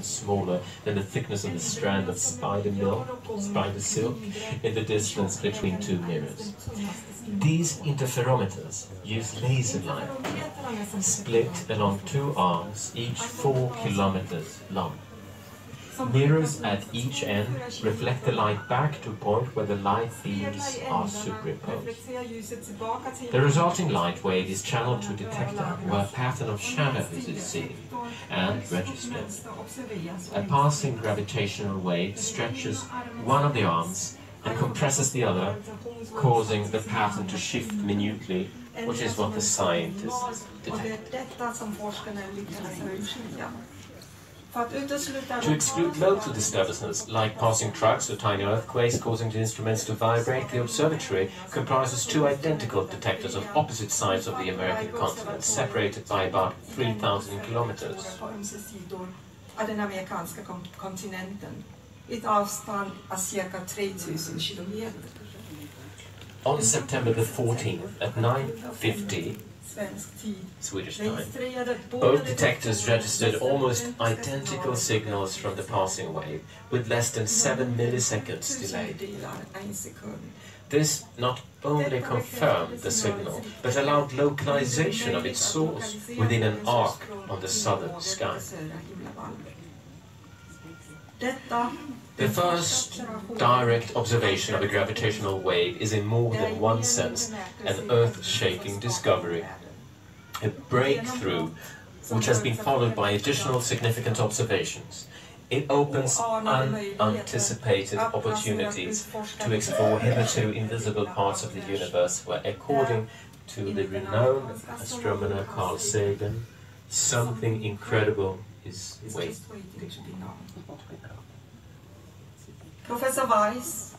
smaller than the thickness of the strand of spider silk in the distance between two mirrors. These interferometers use laser light, split along two arms, each 4 kilometers long. Mirrors at each end reflect the light back to a point where the light beams are superimposed. The resulting light wave is channeled to a detector where a pattern of shadows is seen and registered. A passing gravitational wave stretches one of the arms and compresses the other, causing the pattern to shift minutely, which is what the scientists detect. To exclude local disturbances, like passing trucks or tiny earthquakes causing the instruments to vibrate, the observatory comprises two identical detectors of opposite sides of the American continent, separated by about 3,000 kilometers. On September the 14th at 9:50 Swedish time, both detectors registered almost identical signals from the passing wave, with less than 7 milliseconds delay. This not only confirmed the signal, but allowed localization of its source within an arc on the southern sky. The first direct observation of a gravitational wave is in more than one sense an earth-shaking discovery. A breakthrough which has been followed by additional significant observations. It opens unanticipated opportunities to explore hitherto invisible parts of the universe where, according to the renowned astronomer Carl Sagan, something incredible is waiting to be known. Professor Weiss,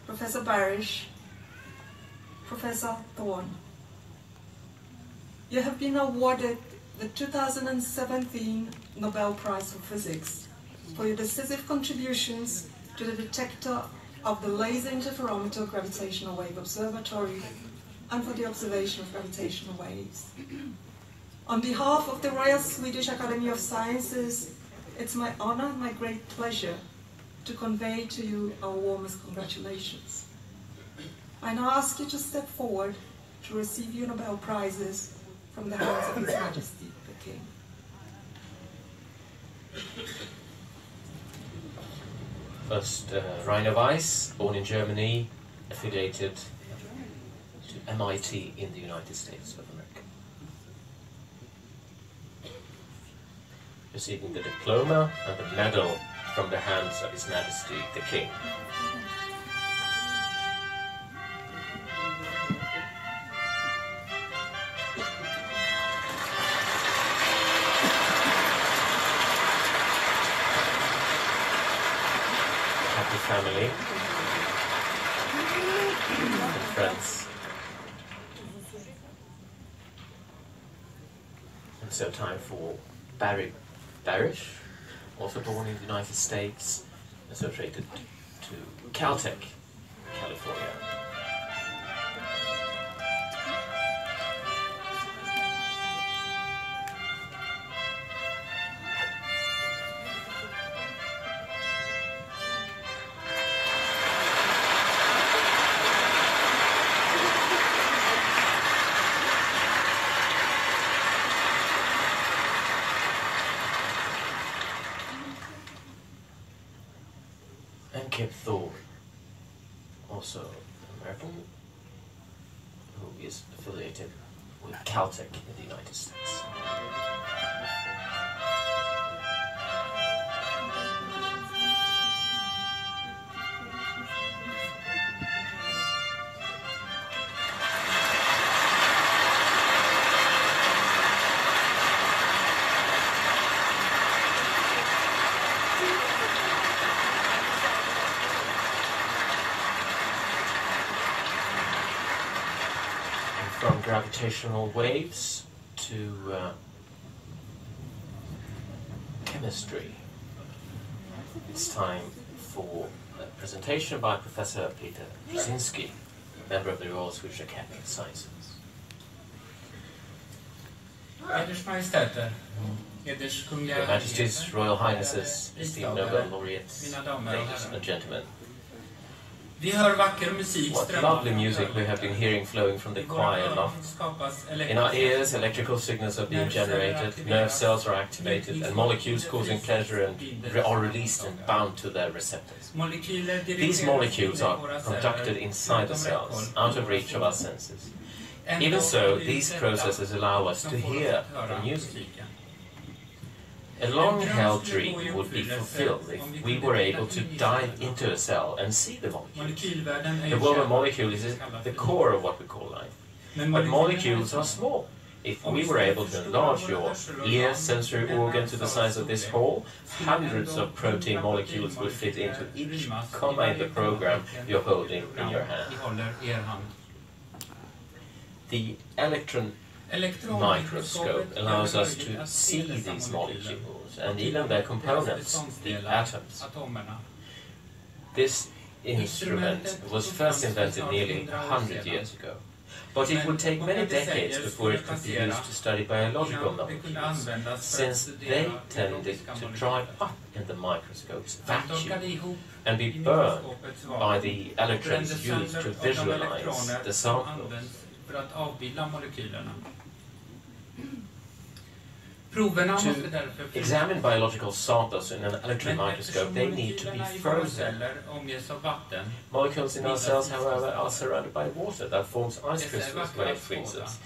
Professor Barish, Professor Thorne, you have been awarded the 2017 Nobel Prize for Physics for your decisive contributions to the detector of the Laser Interferometer Gravitational Wave Observatory and for the observation of gravitational waves. On behalf of the Royal Swedish Academy of Sciences, it's my honor and my great pleasure to convey to you our warmest congratulations. I now ask you to step forward to receive your Nobel Prizes from the hands of His Majesty, the King. First, Rainer Weiss, born in Germany, affiliated to MIT in the United States of America. Receiving the diploma and the medal from the hands of His Majesty, the King. Happy family and friends. And so time for Barish, also born in the United States, associated to Caltech, California. Thor, also American, who is affiliated with Caltech in the United States. From gravitational waves to chemistry. It's time for a presentation by Professor Peter Brzezinski, member of the Royal Swedish Academy of Sciences. Eders Majestäter, Your Majesties, Royal Highnesses, esteemed Nobel laureates, ladies and gentlemen. What lovely music we have been hearing flowing from the choir loft. In our ears, electrical signals are being generated, nerve cells are activated, and molecules causing pleasure are released and bound to their receptors. These molecules are conducted inside the cells, out of reach of our senses. Even so, these processes allow us to hear the music. A long-held dream would be fulfilled if we were able to dive into a cell and see the molecules. The world of molecules is the core of what we call life. But molecules are small. If we were able to enlarge your ear sensory organ to the size of this hall, hundreds of protein molecules would fit into each comma in the program you're holding in your hand. The electron microscope allows us to see these molecules and even their components, the atoms. This instrument was first invented nearly 100 years ago, but it would take many decades before it could be used to study biological molecules, since they tended to dry up in the microscope's vacuum and be burned by the electrons used to visualize the samples. To examine biological samples in an electron microscope, they need to be frozen. Molecules in our cells, however, are surrounded by water that forms ice crystals when it freezes.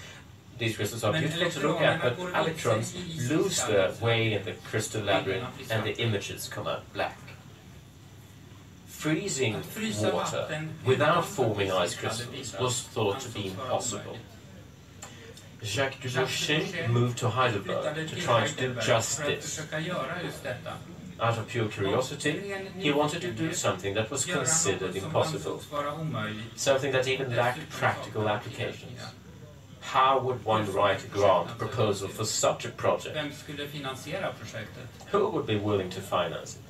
These crystals are beautiful to look at, but electrons lose their way in the crystal labyrinth and the images come out black. Freezing water without forming ice crystals was thought to be impossible. Jacques Dubochet moved to Heidelberg to try to do just this. Out of pure curiosity, he wanted to do something that was considered impossible, something that even lacked practical applications. How would one write a grant proposal for such a project? Who would be willing to finance it?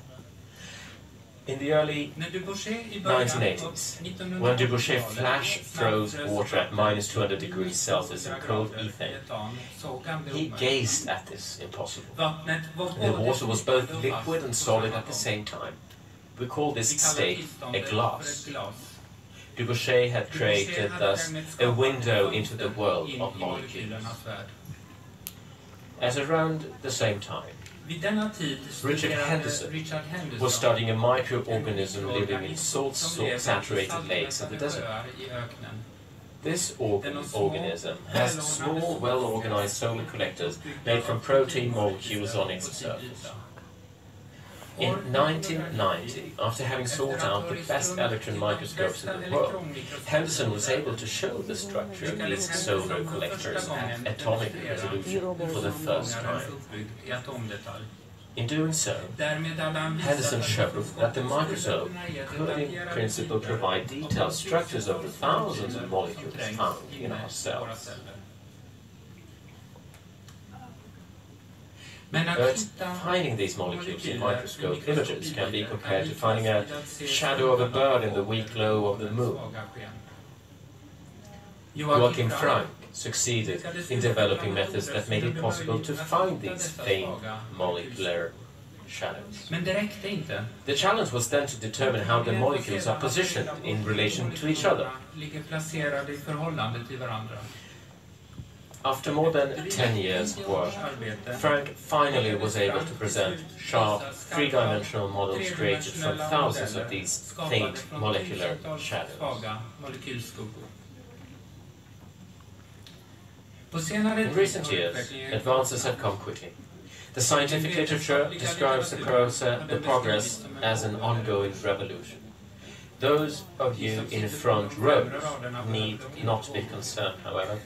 In the early 1980s, when Dubochet flash froze water at -200 degrees Celsius in cold ethane, he gazed at this impossible. The water was both liquid and solid at the same time. We call this state a glass. Dubochet had created thus a window into the world of molecules. At around the same time, Richard Henderson was studying a microorganism living in salt-saturated lakes in the desert. This organism has small, well-organized solar collectors made from protein molecules on its surface. In 1990, after having sought out the best electron microscopes in the world, Henderson was able to show the structure of these solar collectors at atomic resolution for the first time. In doing so, Henderson showed that the microscope could in principle provide detailed structures of the thousands of molecules found in our cells. But finding these molecules in microscope images can be compared to finding a shadow of a bird in the weak glow of the moon. Joachim Frank succeeded in developing methods that made it possible to find these faint molecular shadows. The challenge was then to determine how the molecules are positioned in relation to each other. After more than 10 years of work, Frank finally was able to present sharp, three-dimensional models created from thousands of these faint molecular shadows. In recent years, advances have come quickly. The scientific literature describes the progress as an ongoing revolution. Those of you in the front row need not be concerned, however.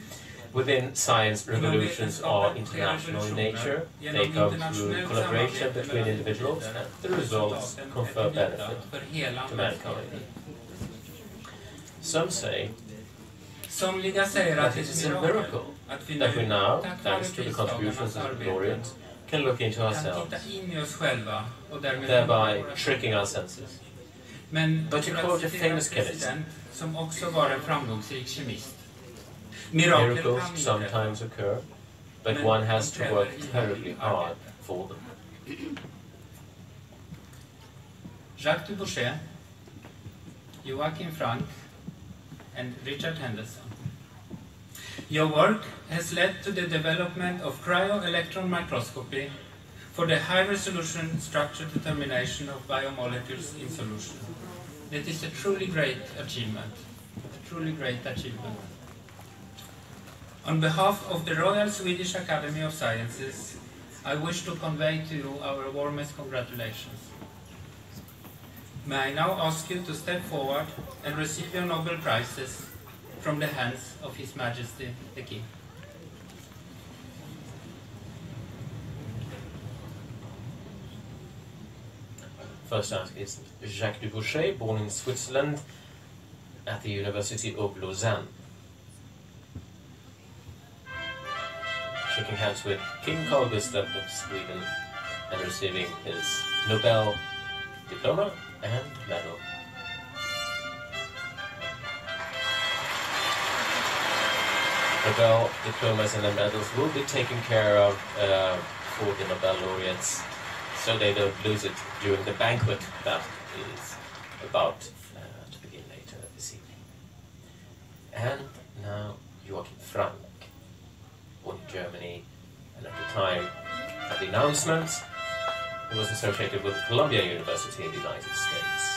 Within science, revolutions are international in nature. They come through collaboration between individuals, and the results confer benefit to mankind. Some say that it is a miracle that we now, thanks to the contributions of the laureates, can look into ourselves, thereby tricking our senses. But to quote a famous chemist, miracles sometimes occur, but one has to work terribly hard for them. Jacques Dubochet, Joachim Frank, and Richard Henderson. Your work has led to the development of cryo-electron microscopy for the high-resolution structure determination of biomolecules in solution. That is a truly great achievement. On behalf of the Royal Swedish Academy of Sciences, I wish to convey to you our warmest congratulations. May I now ask you to step forward and receive your Nobel Prizes from the hands of His Majesty the King. First ask is Jacques Dubochet, born in Switzerland at the University of Lausanne. Shaking hands with King Carl Gustaf of Sweden and receiving his Nobel diploma and medal. Nobel diplomas and the medals will be taken care of for the Nobel laureates, so they don't lose it during the banquet that is about to begin later this evening. And now Joachim Frank, born in Germany, and at the time of the announcement, he was associated with Columbia University in the United States.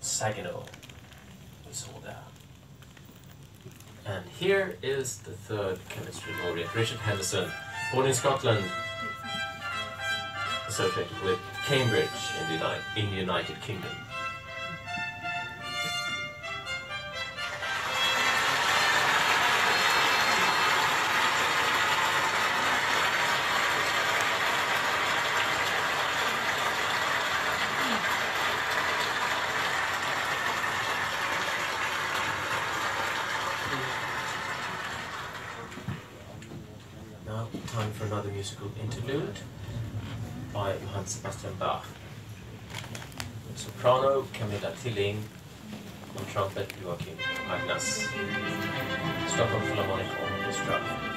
Saginaw, we saw there. And here is the third chemistry laureate, Richard Henderson, born in Scotland, associated with Cambridge in the United Kingdom. Now, time for another musical interlude by Johann Sebastian Bach. Soprano, Camilla Tilling, on trumpet, Joachim Agnes. Stockholm Philharmonic Orchestra.